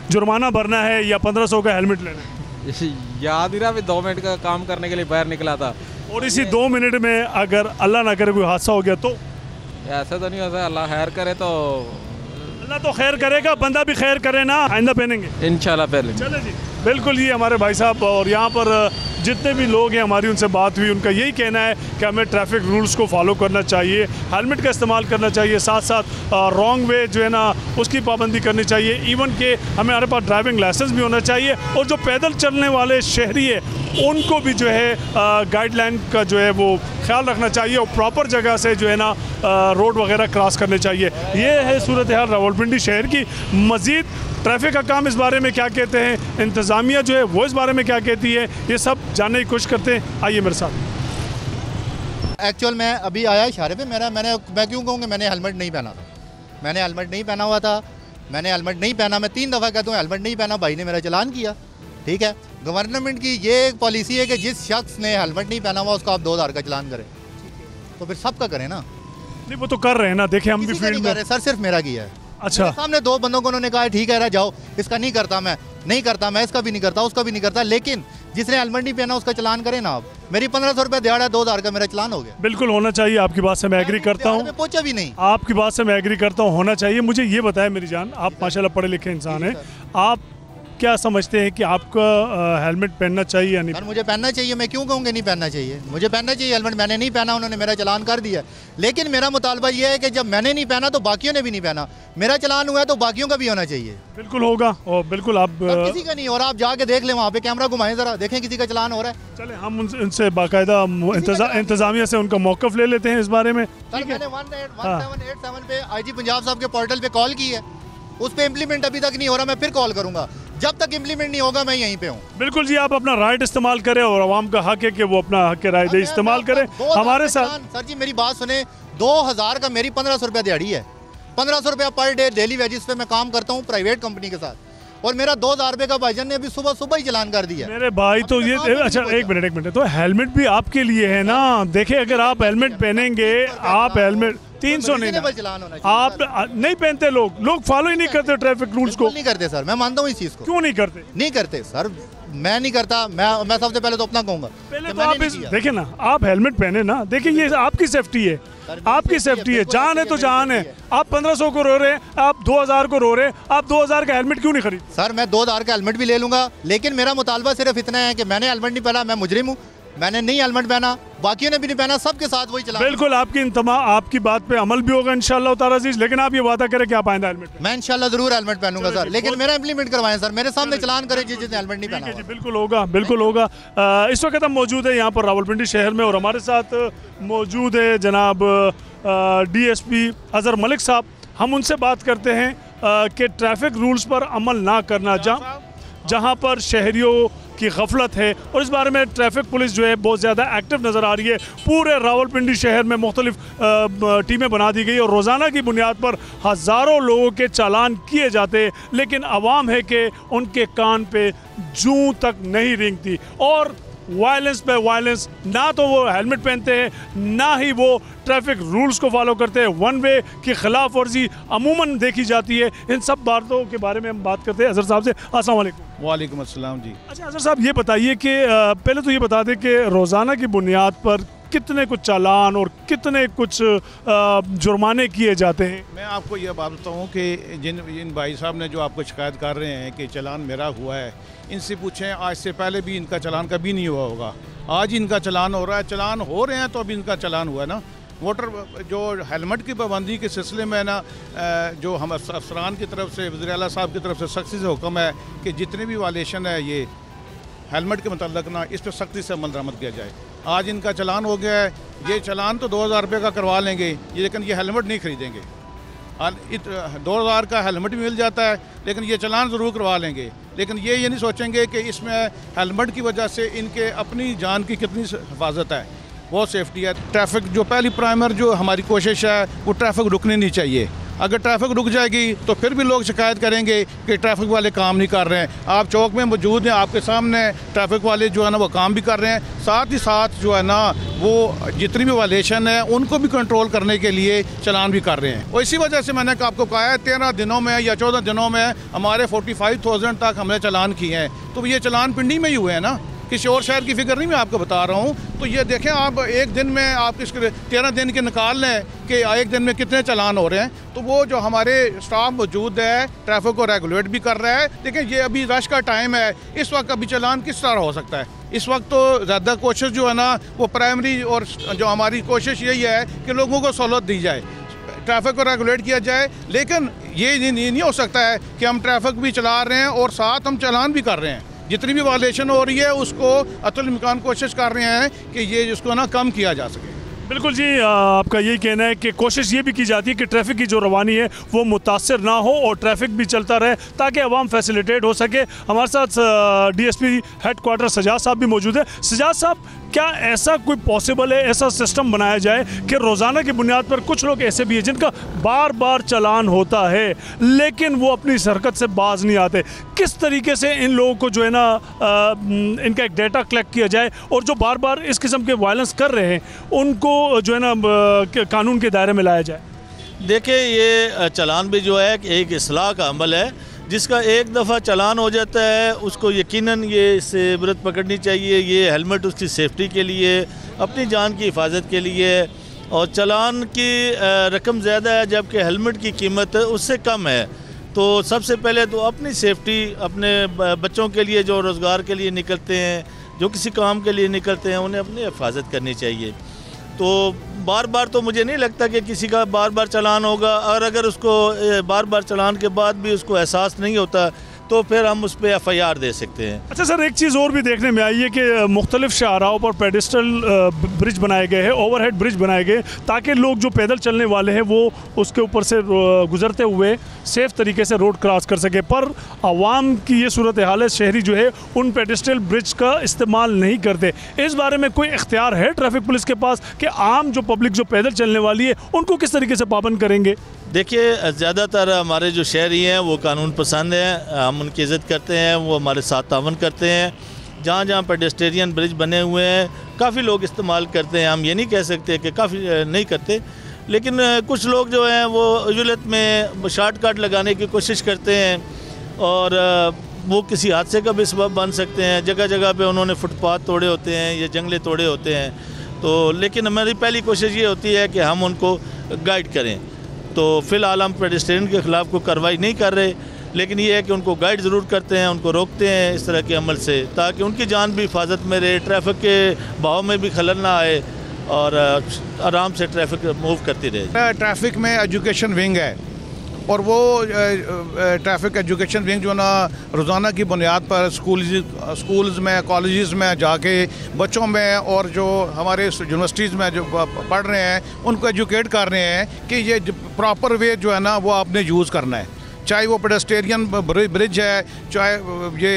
जुर्माना भरना है या 1500 का हेलमेट लेना है? याद ही रहा, मैं 2 मिनट का काम करने के लिए बाहर निकला था, और इसी 2 मिनट में अगर अल्लाह ना करे कोई हादसा हो गया तो? ऐसा तो नहीं होता, अल्लाह खैर करे तो। अल्लाह तो खैर करेगा, बंदा भी खैर करे ना। आइंदा पहनेंगे इंशाल्लाह पहले। चले जी, बिल्कुल। ये हमारे भाई साहब और यहाँ पर जितने भी लोग हैं हमारी उनसे बात हुई, उनका यही कहना है कि हमें ट्रैफिक रूल्स को फॉलो करना चाहिए, हेलमेट का इस्तेमाल करना चाहिए, साथ साथ रॉन्ग वे जो है ना उसकी पाबंदी करनी चाहिए। इवन के हमारे पास ड्राइविंग लाइसेंस भी होना चाहिए, और जो पैदल चलने वाले शहरी है उनको भी जो है गाइडलाइन का जो है वो ख्याल रखना चाहिए, और प्रॉपर जगह से जो है ना रोड वगैरह क्रॉस करने चाहिए। ये है सूरत हाल रावलपिंडी शहर की। मज़ीद ट्रैफिक का काम इस बारे में क्या कहते हैं, इंतज़ामिया जो है वो इस बारे में क्या कहती है, ये सब जानने की कोशिश करते हैं। आइए मेरे साथ। एक्चुअल मैं अभी आया इशारे पे, मैं क्यों कहूँगा मैंने हेलमेट नहीं पहना था। मैंने हेलमेट नहीं पहना हुआ था, मैंने हेलमेट नहीं पहना। मैं 3 दफ़ा कहता हूँ हेलमेट नहीं पहना, भाई ने मेरा चलान किया। ठीक है, गवर्नमेंट की ये एक पॉलिसी है कि जिस शख्स ने हेलमेट नहीं पहना हुआ उसको आप 2000 का चलान करें, तो फिर सबका करें ना। नहीं वो तो कर रहे हैं ना, देखें हम भी फील्ड में। सर सिर्फ मेरा किया है, अच्छा, मेरे सामने 2 बंदों को उन्होंने कहा ठीक है रह जाओ, इसका नहीं करता मैं इसका भी नहीं करता, उसका भी नहीं करता, लेकिन जिसने हेलमेट नहीं पहना उसका चलान करें ना आप। मेरी 1500 रुपये दिहाड़ा है, 2000 का मेरा चलान हो गया। बिल्कुल होना चाहिए, आपकी बात से मैं एग्री करता हूँ। पहुंचा भी नहीं, आपकी बात से मैं एग्री करता हूँ, होना चाहिए। मुझे ये बताएं मेरी जान, आप माशाल्लाह पढ़े लिखे इंसान हैं, आप क्या समझते हैं कि आपका हेलमेट पहनना चाहिए या नहीं? सर मुझे पहनना चाहिए, मैं क्यों कहूँगा नहीं पहनना चाहिए, मुझे पहनना चाहिए हेलमेट। मैंने नहीं पहना, उन्होंने मेरा चलान कर दिया, लेकिन मेरा मुतालबा ये है कि जब मैंने नहीं पहना तो बाकियों ने भी नहीं पहना, मेरा चलान हुआ है तो बाकियों का भी होना चाहिए। बिल्कुल होगा, और बिल्कुल आप किसी का नहीं, और आप जाके देख लें, वहाँ पे कैमरा घुमाएं जरा, देखें किसी का चलान हो रहा है। चले हम उनसे बाकायदा इंतजामिया से उनका मौक़िफ़ ले लेते हैं इस बारे में। सर मैंने 1787 पे IG पंजाब साहब के पोर्टल पे कॉल की है, उस पर इम्प्लीमेंट अभी तक नहीं हो रहा, मैं फिर कॉल करूँगा, जब तक इम्प्लीमेंट नहीं होगा मैं यहीं पे हूँ। बिल्कुल जी, आप अपना राइट इस्तेमाल करें और आवाम का हक है कि वो अपना हक राय दे इस्तेमाल करें हमारे साथ। सर जी मेरी बात सुने, 2000 का मेरी 1500 रुपया दिहाड़ी है, 1500 रुपया पर डे डेली वेजिस पे मैं काम करता हूँ प्राइवेट कंपनी के साथ, और मेरा 2000 रुपये का भाईजान ने अभी सुबह ही चलान कर दिया। मेरे भाई तो ये अच्छा एक मिनट, तो हेलमेट भी आपके लिए है ना। देखिए अगर आप हेलमेट पहनेंगे, आप हेलमेट 300 नहीं ना, आप नहीं पहनते, लोग फॉलो ही नहीं करते ट्रैफिक रूल्स को। नहीं करते सर, मैं मानता हूँ इस चीज़ को। क्यों नहीं करते? नहीं करते सर, मैं नहीं करता, मैं सबसे पहले तो अपना कहूँगा। पहले तो आप देखिए ना, आप हेलमेट पहने ना, देखिए ये आपकी सेफ्टी है, आपकी सेफ्टी है, जान है तो जान है। आप 1500 को रो रहे हैं, आप 2000 को रो रहे हैं, आप 2000 का हेलमेट क्यों नहीं खरीद? सर मैं 2000 का हेलमेट भी ले लूंगा, लेकिन मेरा मुतालबा सिर्फ इतना है कि मैंने हेलमेट नहीं पहना, मैं मुजरिम हूँ, मैंने नहीं हेलमेट पहना, बाकियों ने भी नहीं पहना, सबके साथ वही चला। बिल्कुल आपकी बात पे अमल भी होगा इंशाल्लाह ताला अज़ीज़, लेकिन आप ये वादा करें कि आप आइंदा हेलमेट। मैं इंशाल्लाह जरूर हेलमेट पहनूंगा सर, लेकिन मेरा इम्प्लीमेंट करवाएं सर, मेरे सामने चलान करें जिसने हेलमेट नहीं पहना। बिल्कुल होगा, बिल्कुल होगा। इस वक्त हम मौजूद है यहाँ पर रावलपिंडी शहर में, और हमारे साथ मौजूद है जनाब DSP अजहर मलिक साहब। हम उनसे बात करते हैं कि ट्रैफिक रूल्स पर अमल ना करना, जहाँ पर शहरियों की गफलत है, और इस बारे में ट्रैफिक पुलिस जो है बहुत ज़्यादा एक्टिव नज़र आ रही है। पूरे रावलपिंडी शहर में मुख्तलिफ टीमें बना दी गई और रोज़ाना की बुनियाद पर हज़ारों लोगों के चालान किए जाते हैं, लेकिन आवाम है कि उनके कान पे जूं तक नहीं रेंगती, और वायलेंस पे वायलेंस, ना तो वो हेलमेट पहनते हैं, ना ही वो ट्रैफिक रूल्स को फॉलो करते हैं। वन वे की खिलाफ वर्जी अमूमन देखी जाती है। इन सब बातों के बारे में हम बात करते हैं अजहर साहब से। अस्सलाम वालेकुम। वालेकुम अस्सलाम जी। अच्छा अजहर साहब ये बताइए कि पहले तो ये बता दें कि रोज़ाना की बुनियाद पर कितने कुछ चालान और कितने कुछ जुर्माने किए जाते हैं? मैं आपको ये बात बताऊँ कि जिन भाई साहब ने जो आपको शिकायत कर रहे हैं कि चालान मेरा हुआ है, इनसे पूछें आज से पहले भी इनका चालान कभी नहीं हुआ होगा, आज इनका चालान हो रहा है, चालान हो रहे हैं तो अभी इनका चालान हुआ है ना। वोटर जो हेलमेट की पाबंदी के सिलसिले में ना, जो हम अफसरान की तरफ से, वज़ीर आला साहब की तरफ से सख्ती से हुक्म है कि जितने भी वालेशन है ये हेलमेट के मतलब ना, इस पर सख्ती से अमल दरामद किया जाए। आज इनका चालान हो गया है, ये चालान तो 2000 रुपये का करवा लेंगे, लेकिन ये हेलमेट नहीं खरीदेंगे। 2000 का हेलमेट भी मिल जाता है, लेकिन ये चालान ज़रूर करवा लेंगे, लेकिन ये नहीं सोचेंगे कि इसमें हेलमेट की वजह से इनके अपनी जान की कितनी हिफाजत है, वो सेफ्टी है। ट्रैफिक जो पहली प्राइमर जो हमारी कोशिश है वो ट्रैफिक रुकनी नहीं चाहिए। अगर ट्रैफिक रुक जाएगी तो फिर भी लोग शिकायत करेंगे कि ट्रैफिक वाले काम नहीं कर रहे हैं। आप चौक में मौजूद हैं, आपके सामने ट्रैफिक वाले जो है ना वो काम भी कर रहे हैं, साथ ही साथ जो है ना वो जितनी भी वालेशन है उनको भी कंट्रोल करने के लिए चालान भी कर रहे हैं। और इसी वजह से मैंने आपको कहा है 13 दिनों में या 14 दिनों में हमारे 45,000 तक हमने चालान किए हैं। तो ये चालान पिंडी में ही हुए हैं ना, किसी और शहर की फिक्र नहीं मैं आपको बता रहा हूँ। तो ये देखें आप एक दिन में आप इसके 13 दिन के निकाल लें कि एक दिन में कितने चालान हो रहे हैं। तो वो जो हमारे स्टाफ मौजूद है ट्रैफिक को रेगुलेट भी कर रहा है, लेकिन ये अभी रश का टाइम है, इस वक्त अभी चालान किस तरह हो सकता है। इस वक्त तो ज़्यादा कोशिश जो है ना वो प्राइमरी और जो हमारी कोशिश यही है कि लोगों को सहूलत दी जाए, ट्रैफिक को रेगुलेट किया जाए। लेकिन ये नहीं हो सकता है कि हम ट्रैफिक भी चला रहे हैं और साथ हम चालान भी कर रहे हैं। जितनी भी वायलेशन हो रही है उसको अतुल इम्कान कोशिश कर रहे हैं कि ये इसको ना कम किया जा सके। बिल्कुल जी, आपका यही कहना है कि कोशिश ये भी की जाती है कि ट्रैफिक की जो रवानी है वो मुतासर ना हो और ट्रैफिक भी चलता रहे ताकि अवाम फैसिलिटेट हो सके। हमारे साथ DSP हेड क्वार्टर सजाद साहब भी मौजूद है। सजाद साहब, क्या ऐसा कोई पॉसिबल है, ऐसा सिस्टम बनाया जाए कि रोज़ाना की बुनियाद पर कुछ लोग ऐसे भी हैं जिनका बार बार चालान होता है लेकिन वो अपनी हरकत से बाज नहीं आते, किस तरीके से इन लोगों को जो है ना इनका एक डेटा कलेक्ट किया जाए और जो बार बार इस किस्म के वायलेंस कर रहे हैं उनको जो है ना कानून के दायरे में लाया जाए? देखिए ये चलान भी जो है एक इस्लाह का अमल है, जिसका एक दफ़ा चलान हो जाता है उसको यकीनन ये इससे इबरत पकड़नी चाहिए। ये हेलमेट उसकी सेफ्टी के लिए, अपनी जान की हिफाजत के लिए, और चलान की रकम ज़्यादा है जबकि हेलमेट की कीमत उससे कम है। तो सबसे पहले तो अपनी सेफ्टी, अपने बच्चों के लिए जो रोज़गार के लिए निकलते हैं, जो किसी काम के लिए निकलते हैं, उन्हें अपनी हिफाजत करनी चाहिए। तो बार बार तो मुझे नहीं लगता कि किसी का बार बार चलान होगा, और अगर उसको बार बार चलान के बाद भी उसको एहसास नहीं होता तो फिर हम उस पर FIR दे सकते हैं। अच्छा सर, एक चीज़ और भी देखने में आई है कि मुख्तलिफ शाहराहों पर पेडिस्ट्रल ब्रिज बनाए गए हैं, ओवरहेड ब्रिज बनाए गए, ताकि लोग जो पैदल चलने वाले हैं वो उसके ऊपर से गुजरते हुए सेफ़ तरीके से रोड क्रॉस कर सके। पर आवाम की ये सूरत हाल है, शहरी जो है उन पेडिस्ट्रल ब्रिज का इस्तेमाल नहीं करते। इस बारे में कोई इख्तियार है ट्रैफिक पुलिस के पास कि आम जो पब्लिक जो पैदल चलने वाली है उनको किस तरीके से पाबंद करेंगे? देखिए, ज़्यादातर हमारे जो शहरी हैं वो कानून पसंद हैं, हम उनकी इज़्ज़त करते हैं, वो हमारे साथ तावन करते हैं। जहाँ जहाँ पेडेस्टेरियन ब्रिज बने हुए हैं काफ़ी लोग इस्तेमाल करते हैं, हम ये नहीं कह सकते कि काफ़ी नहीं करते, लेकिन कुछ लोग जो हैं वो उजलत में शॉर्टकट लगाने की कोशिश करते हैं और वो किसी हादसे का भी सबब बन सकते हैं। जगह जगह पे उन्होंने फुटपाथ तोड़े होते हैं या जंगले तोड़े होते हैं। तो लेकिन हमारी पहली कोशिश ये होती है कि हम उनको गाइड करें। तो फ़िलहाल हम पेडेस्टेरियन के ख़िलाफ़ कोई कार्रवाई नहीं कर रहे, लेकिन ये है कि उनको गाइड ज़रूर करते हैं, उनको रोकते हैं इस तरह के अमल से, ताकि उनकी जान भी हिफाजत में रहे, ट्रैफिक के बहाव में भी खलल ना आए और आराम से ट्रैफिक मूव करती रहे। ट्रैफिक में एजुकेशन विंग है और वो ट्रैफिक एजुकेशन विंग जो ना रोज़ाना की बुनियाद पर स्कूल्स में, कॉलेजेस में जाके बच्चों में और जो हमारे यूनिवर्सिटीज़ में जो पढ़ रहे हैं उनको एजुकेट कर रहे हैं कि ये प्रॉपर वे जो है ना वो आपने यूज़ करना है, चाहे वो पेडेस्टेरियन ब्रिज है, चाहे ये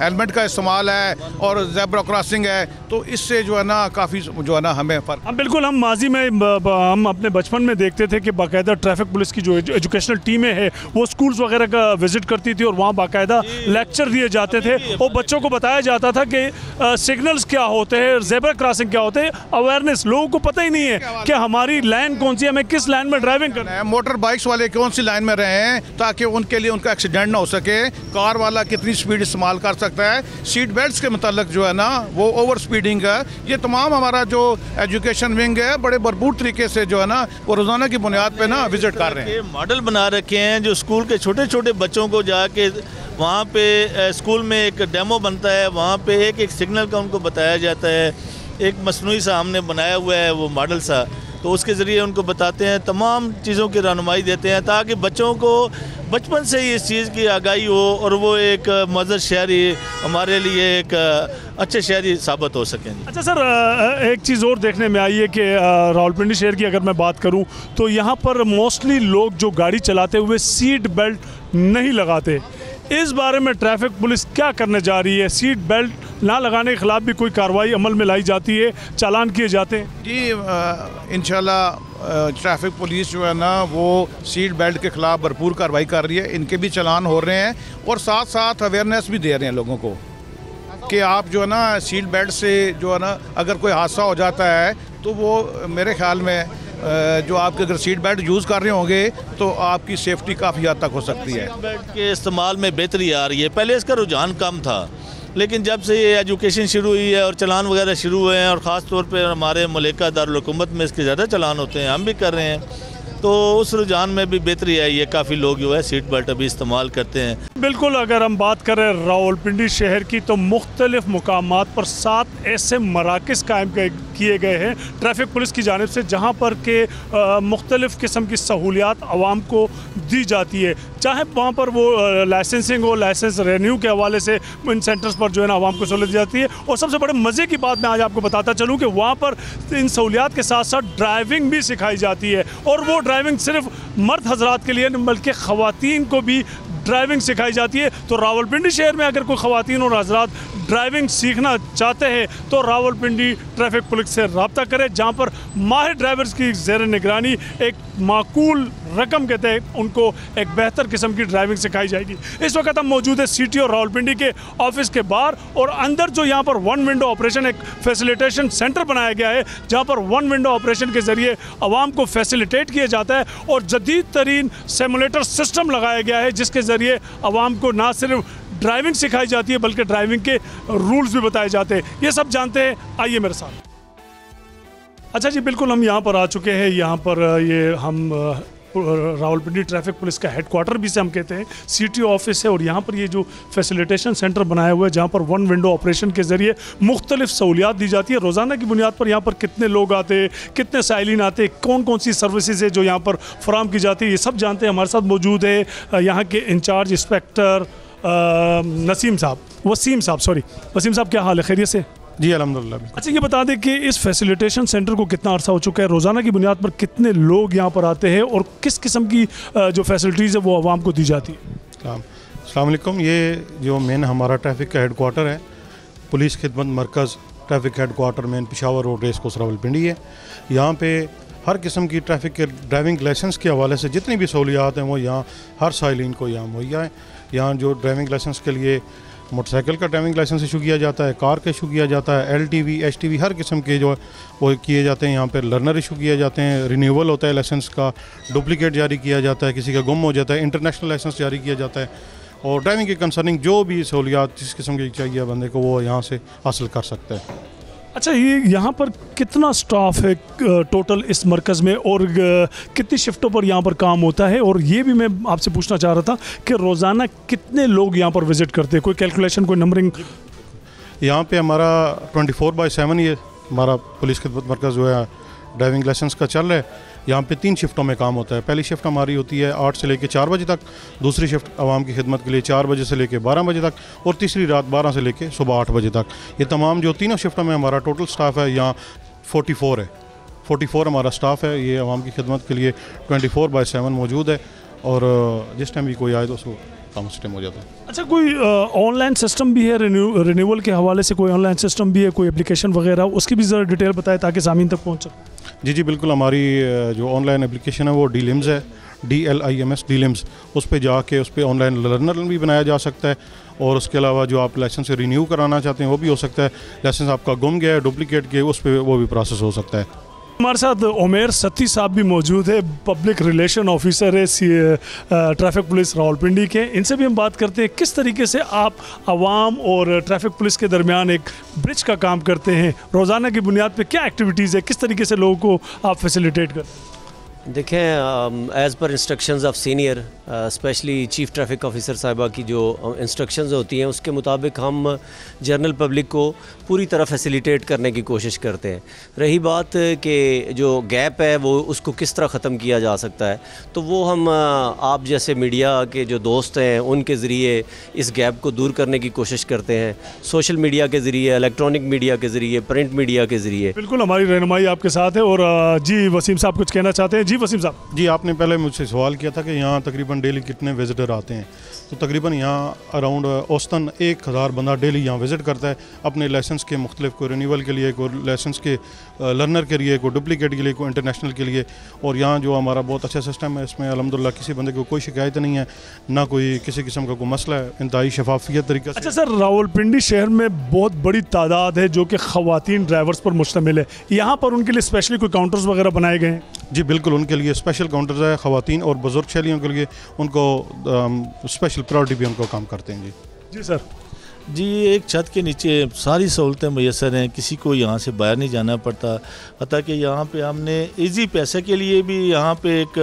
हेलमेट का इस्तेमाल है और ज़ेब्रा क्रॉसिंग है। तो इससे जो है ना काफ़ी जो है ना हमें फ़र्क। हम बिल्कुल, हम माजी में हम अपने बचपन में देखते थे कि बाकायदा ट्रैफिक पुलिस की जो एजुकेशनल टीमें हैं वो स्कूल्स वगैरह का विज़िट करती थी और वहाँ बाकायदा लेक्चर दिए जाते थे और बच्चों को बताया जाता था कि सिग्नल्स क्या होते हैं, ज़ेब्रा क्रॉसिंग क्या होते हैं। अवेयरनेस, लोगों को पता ही नहीं है कि हमारी लाइन कौन सी है, हमें किस लाइन में ड्राइविंग करना है। मोटर बाइक्स वाले कौन सी लाइन में रहे हैं ताकि उनके लिए उनका एक्सीडेंट ना हो सके, कार वाला कितनी स्पीड इस्तेमाल कर सकता है, सीट बेल्ट्स के मतलब जो है ना वो ओवर स्पीडिंग है। ये तमाम हमारा जो एजुकेशन विंग है बड़े भरपूर तरीके से जो है ना वो रोज़ाना की बुनियाद पे ना विजिट कर रहे हैं। मॉडल बना रखे हैं जो स्कूल के छोटे छोटे बच्चों को जाके वहाँ पे स्कूल में एक डेमो बनता है, वहाँ पे एक एक सिग्नल का उनको बताया जाता है। एक मसनूई सा हमने बनाया हुआ है वो मॉडल सा, तो उसके ज़रिए उनको बताते हैं, तमाम चीज़ों की रहनुमाई देते हैं ताकि बच्चों को बचपन से ही इस चीज़ की आगाही हो और वो एक मज़र शहरी हमारे लिए एक अच्छे शहरी साबित हो सकें। अच्छा सर, एक चीज़ और देखने में आई है कि रावलपिंडी शहर की अगर मैं बात करूं तो यहाँ पर मोस्टली लोग जो गाड़ी चलाते हुए सीट बेल्ट नहीं लगाते। इस बारे में ट्रैफिक पुलिस क्या करने जा रही है? सीट बेल्ट ना लगाने के खिलाफ भी कोई कार्रवाई अमल में लाई जाती है, चालान किए जाते हैं? जी इंशाल्लाह ट्रैफिक पुलिस जो है ना वो सीट बेल्ट के ख़िलाफ़ भरपूर कार्रवाई कर रही है, इनके भी चालान हो रहे हैं और साथ साथ अवेयरनेस भी दे रहे हैं लोगों को कि आप जो है ना सीट बेल्ट से जो है ना अगर कोई हादसा हो जाता है तो वो मेरे ख्याल में जो आपके अगर सीट बेल्ट यूज़ कर रहे होंगे तो आपकी सेफ्टी काफ़ी हद तक हो सकती है। सीट बेल्ट के इस्तेमाल में बेहतरी आ रही है, पहले इसका रुझान कम था, लेकिन जब से ये एजुकेशन शुरू हुई है और चलान वगैरह शुरू हुए हैं और ख़ास तौर पे हमारे मलिका दारुल हुकूमत में इसके ज़्यादा चलान होते हैं, हम भी कर रहे हैं, तो उस रुझान में भी बेहतरी आई है। काफ़ी लोग जो है सीट बेल्ट अभी इस्तेमाल करते हैं। बिल्कुल, अगर हम बात करें रावलपिंडी शहर की तो मुख्तलिफ मुकामात पर 7 ऐसे मराकज़ कायम किए गए हैं ट्रैफिक पुलिस की जानिब से, जहाँ पर के मुख्तलिफ किस्म की सहूलियात आवाम को दी जाती है, चाहे वहाँ पर वो लाइसेंसिंग हो, लाइसेंस रेन्यू के हवाले से इन सेंटर्स पर जो है ना आवाम को सहूलियत दी जाती है। और सबसे बड़े मज़े की बात मैं आज आपको बताता चलूँ कि वहाँ पर इन सहूलियात के साथ साथ ड्राइविंग भी सिखाई जाती है, और वो ड्राइविंग सिर्फ मर्द हजरात के लिए नहीं बल्कि ख़वातीन को भी ड्राइविंग सिखाई जाती है। तो रावलपिंडी शहर में अगर कोई ख़वातीन और हजरात ड्राइविंग सीखना चाहते हैं तो रावलपिंडी ट्रैफिक पुलिस से रब्ता करें, जहां पर माहिर ड्राइवर्स की ज़ेर निगरानी एक माकूल रकम के तहत उनको एक बेहतर किस्म की ड्राइविंग सिखाई जाएगी। इस वक्त हम मौजूद है CTO रावलपिंडी के ऑफिस के बाहर, और अंदर जो यहाँ पर वन विंडो ऑपरेशन एक फैसिलिटेशन सेंटर बनाया गया है, जहाँ पर वन विंडो ऑपरेशन के ज़रिए आवाम को फैसिलिटेट किया जाता है और जदीद तरीन सिमुलेटर सिस्टम लगाया गया है, जिसके ज़रिए आवाम को ना सिर्फ ड्राइविंग सिखाई जाती है बल्कि ड्राइविंग के रूल्स भी बताए जाते हैं। ये सब जानते हैं, आइए मेरे साथ। अच्छा जी, बिल्कुल हम यहाँ पर आ चुके हैं। यहाँ पर ये हम रावलपिंडी ट्रैफिक पुलिस का हेडक्वार्टर भी से हम कहते हैं, CTO ऑफिस है, और यहाँ पर ये जो फैसिलिटेशन सेंटर बनाया हुआ है जहाँ पर वन विंडो ऑपरेशन के ज़रिए मुख्तलिफ सहूलियात दी जाती है। रोज़ाना की बुनियाद पर यहाँ पर कितने लोग आते हैं, कितने साइलिन आते हैं, कौन कौन सी सर्विसेज है जो यहाँ पर फराम की जाती है, ये सब जानते हैं। हमारे साथ मौजूद है यहाँ के इंचार्ज इंस्पेक्टर वसीम साहब, क्या हाल है, खैरियत से? जी अल्हम्दुलिल्लाह। अच्छा, ये बता दें कि इस फैसिलिटेशन सेंटर को कितना अर्सा हो चुका है, रोज़ाना की बुनियाद पर कितने लोग यहाँ पर आते हैं और किस किस्म की जो फैसिलिटीज़ है वो आवाम को दी जाती है? अस्सलाम वालेकुम। ये जो मेन हमारा ट्रैफिक का हेडक्वार्टर है, पुलिस खिदमत मरकज़ traffic headquarters main Peshawar road race course Rawalpindi है। यहाँ पे हर किस्म की ट्रैफिक के ड्राइविंग लाइसेंस के हवाले से जितनी भी सहूलियात हैं वो यहाँ हर साइलिन को यहाँ मुहैया है। यहाँ जो ड्राइविंग लाइसेंस के लिए मोटरसाइकिल का ड्राइविंग लाइसेंस इशू किया जाता है, कार का इशू किया जाता है, LTV HTV हर किस्म के जो वो किए जाते हैं। यहाँ पर लर्नर इशू किए जाते हैं, रिन्यूअल होता है लाइसेंस का, डुप्लीकेट जारी किया जाता है, किसी का गुम हो जाता है, इंटरनेशनल लाइसेंस जारी किया जाता है, और ड्राइविंग के कंसर्निंग जो भी सहूलियात जिस किस्म की चाहिए बंदे को वो यहाँ से हासिल कर सकता है। अच्छा, ये यहाँ पर कितना स्टाफ है टोटल इस मरकज़ में, और कितनी शिफ्टों पर यहाँ पर काम होता है? और ये भी मैं आपसे पूछना चाह रहा था कि रोज़ाना कितने लोग यहाँ पर विज़िट करते हैं, कोई कैलकुलेशन, कोई नंबरिंग? यहाँ पे हमारा 24/7 ये हमारा पुलिस खिदमत मरकज़ जो है ड्राइविंग लाइसेंस का चल रहा है। यहाँ पे 3 शिफ्टों में काम होता है। पहली शिफ्ट हमारी होती है 8 से लेकर 4 बजे तक, दूसरी शिफ्ट आवाम की खिदमत के लिए 4 बजे से लेकर 12 बजे तक, और तीसरी रात 12 से लेकर सुबह 8 बजे तक। ये तमाम जो तीनों शिफ्टों में हमारा टोटल स्टाफ है यहाँ 44 है। 44 हमारा स्टाफ है। ये आवाम की खिदमत के लिए 24/7 मौजूद है, और जिस टाइम भी कोई आए तो उसको काम सिस्टम हो जाता है। अच्छा, कोई ऑनलाइन सिस्टम भी है रिन्यूअल के हवाले से? कोई ऑनलाइन सिस्टम भी है, कोई एप्लीकेशन वगैरह, उसकी भी ज़रा डिटेल बताएं ताकि सामीन तक पहुँच सके। जी बिल्कुल। हमारी जो ऑनलाइन एप्लीकेशन है वो DLIMS है, DLIMS DLIMS। उस पर जाके उस पर ऑनलाइन लर्नर भी बनाया जा सकता है, और उसके अलावा जो आप लाइसेंस रिन्यू कराना चाहते हैं वो भी हो सकता है। लाइसेंस आपका गुम गया है, डुप्लीकेट के, उस पर वो भी प्रोसेस हो सकता है। हमारे साथ उमेर सत्ती साहब भी मौजूद है, पब्लिक रिलेशन ऑफिसर है ट्रैफिक पुलिस रावलपिंडी के। इनसे भी हम बात करते हैं किस तरीके से आप आवाम और ट्रैफिक पुलिस के दरमियान एक ब्रिज का काम करते हैं, रोज़ाना की बुनियाद पे क्या एक्टिविटीज़ है, किस तरीके से लोगों को आप फैसिलिटेट करते हैं? देखें, as per instructions of senior specially chief traffic officer साहिबा की जो इंस्ट्रक्शंस होती हैं उसके मुताबिक हम जनरल पब्लिक को पूरी तरह फैसिलिटेट करने की कोशिश करते हैं। रही बात कि जो गैप है वो उसको किस तरह ख़त्म किया जा सकता है, तो वो हम आप जैसे मीडिया के जो दोस्त हैं उनके ज़रिए इस गैप को दूर करने की कोशिश करते हैं, सोशल मीडिया के ज़रिए, इलेक्ट्रॉनिक मीडिया के ज़रिए, प्रिंट मीडिया के ज़रिए। बिल्कुल, हमारी रहनुमाई आपके साथ है। और जी वसीम साहब कुछ कहना चाहते हैं? जी वसीम साहब। जी, आपने पहले मुझसे सवाल किया था कि यहाँ तकरीबन डेली कितने विजिटर आते हैं, तो तकरीबन यहाँ अराउंड औसतन 1000 बंदा डेली यहाँ विज़िट करता है अपने लाइसेंस के मुख्तलिफ, कोई रिन्यूअल के लिए, कोई लाइसेंस के लर्नर के लिए, कोई डुप्लीकेट के लिए, कोई इंटरनेशनल के लिए। और यहाँ जो हमारा बहुत अच्छा सिस्टम है, इसमें अल्हम्दुलिल्लाह किसी बंदे को कोई शिकायत नहीं है, ना कोई किसी किस्म का कोई मसला है, इंतहाई शफाफियत तरीके से। अच्छा सर, रावलपिंडी शहर में बहुत बड़ी तादाद है जो कि ख़वातीन ड्राइवर्स पर मुश्तमिल है, यहाँ पर उनके लिए स्पेशली कोई काउंटर्स वगैरह बनाए गए हैं? जी बिल्कुल, उनके लिए स्पेशल काउंटर्स है, ख़वातीन और बुज़ुर्ग शहरियों के लिए उनको स्पेशल प्रायोरिटी भी उनको काम करते हैं। जी सर। जी, एक छत के नीचे सारी सहूलतें मैसर हैं, किसी को यहाँ से बाहर नहीं जाना पड़ता। हत्ता कि यहाँ पे हमने इजी पैसे के लिए भी यहाँ पे एक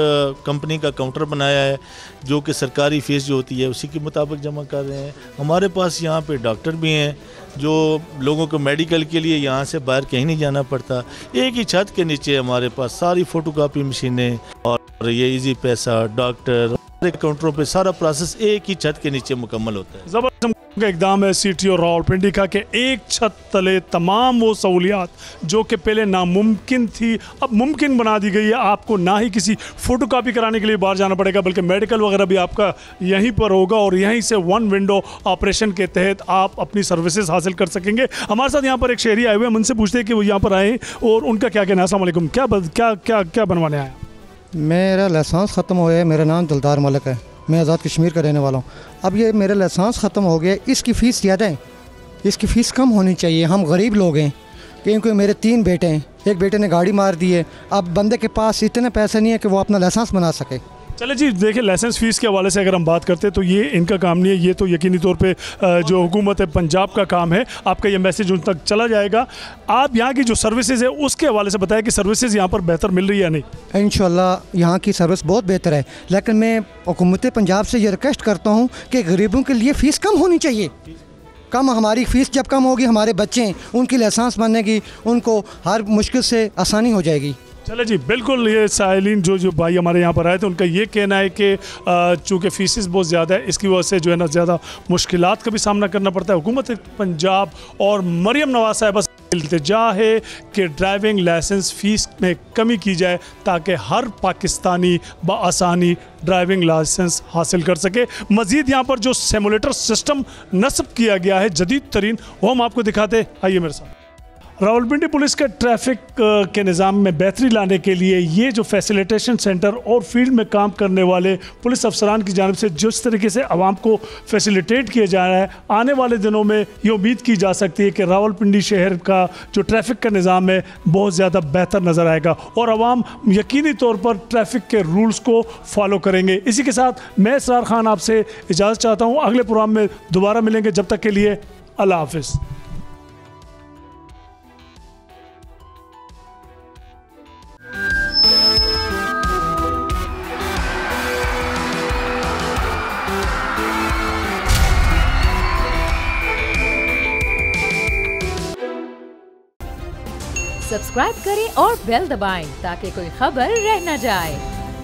कंपनी का काउंटर बनाया है जो कि सरकारी फ़ीस जो होती है उसी के मुताबिक जमा कर रहे हैं। हमारे पास यहाँ पे डॉक्टर भी हैं जो लोगों को मेडिकल के लिए यहाँ से बाहर कहीं नहीं जाना पड़ता। एक ही छत के नीचे हमारे पास सारी फ़ोटोकॉपी मशीनें और ये इजी पैसा, डॉक्टर, काउंटरों पे सारा प्रोसेस एक ही छत के नीचे मुकम्मल होता है। ज़बरदस्त। इकदाम है सिटी और रावलपिंडी का कि एक छत तले तमाम वो सहूलियात जो कि पहले नामुमकिन थी अब मुमकिन बना दी गई है। आपको ना ही किसी फ़ोटोकॉपी कराने के लिए बाहर जाना पड़ेगा, बल्कि मेडिकल वगैरह भी आपका यहीं पर होगा और यहीं से वन विंडो ऑपरेशन के तहत आप अपनी सर्विसेज हासिल कर सकेंगे। हमारे साथ यहाँ पर एक शहरी आए हुए हैं, हम उनसे पूछते हैं कि वो यहाँ पर आए और उनका क्या कहना है। अस्सलाम वालेकुम, क्या बनवाने आया? मेरा लाइसेंस ख़त्म हो गया है। मेरा नाम दिलदार मलिक है, मैं आज़ाद कश्मीर का रहने वाला हूँ। अब ये मेरा लाइसेंस ख़त्म हो गया, इसकी फ़ीस ज़्यादा है, इसकी फ़ीस कम होनी चाहिए। हम गरीब लोग हैं, क्योंकि मेरे 3 बेटे हैं, एक बेटे ने गाड़ी मार दी है। अब बंदे के पास इतने पैसे नहीं है कि वो अपना लाइसेंस बना सके। चले जी, देखिए लाइसेंस फ़ीस के हवाले से अगर हम बात करते हैं तो ये इनका काम नहीं है, ये तो यकीनी तौर पे जो हुकूमत पंजाब का काम है। आपका ये मैसेज उन तक चला जाएगा। आप यहाँ की जो सर्विसेज है उसके हवाले से बताएं कि सर्विसेज यहाँ पर बेहतर मिल रही है या नहीं। इंशाल्लाह यहाँ की सर्विस बहुत बेहतर है, लेकिन मैं हुकूमत पंजाब से ये रिक्वेस्ट करता हूँ कि गरीबों के लिए फ़ीस कम होनी चाहिए। कम, हमारी फ़ीस जब कम होगी, हमारे बच्चे उनकी लाइसेंस बननेगी, उनको हर मुश्किल से आसानी हो जाएगी। चले जी, बिल्कुल। ये साइलिन जो भाई हमारे यहाँ पर आए थे उनका ये कहना है कि चूँकि फ़ीस बहुत ज़्यादा है, इसकी वजह से जो है ना ज़्यादा मुश्किलात का भी सामना करना पड़ता है। हुकूमत पंजाब और मरियम नवाज साहिबा से इल्तिजा है कि ड्राइविंग लाइसेंस फ़ीस में कमी की जाए ताकि हर पाकिस्तानी बआसानी ड्राइविंग लाइसेंस हासिल कर सके। मज़ीद यहाँ पर जो सिमुलेटर सिस्टम नस्ब किया गया है जदीद तरीन, वो हम आपको दिखाते। आइए मेरे साथ। रावलपिंडी पुलिस के ट्रैफिक के निज़ाम में बेहतरी लाने के लिए ये जो फैसिलिटेशन सेंटर और फील्ड में काम करने वाले पुलिस अफसरान की जानिब से जिस तरीके से आवाम को फैसिलिटेट किया जा रहा है, आने वाले दिनों में ये उम्मीद की जा सकती है कि रावलपिंडी शहर का जो ट्रैफिक का निज़ाम है बहुत ज़्यादा बेहतर नज़र आएगा और आवाम यकीनी तौर पर ट्रैफिक के रूल्स को फॉलो करेंगे। इसी के साथ मैं इसरार खान आपसे इजाज़त चाहता हूँ। अगले प्रोग्राम में दोबारा मिलेंगे, जब तक के लिए अल्लाह हाफिज़। सब्सक्राइब करें और बेल दबाएं ताकि कोई खबर रह न जाए।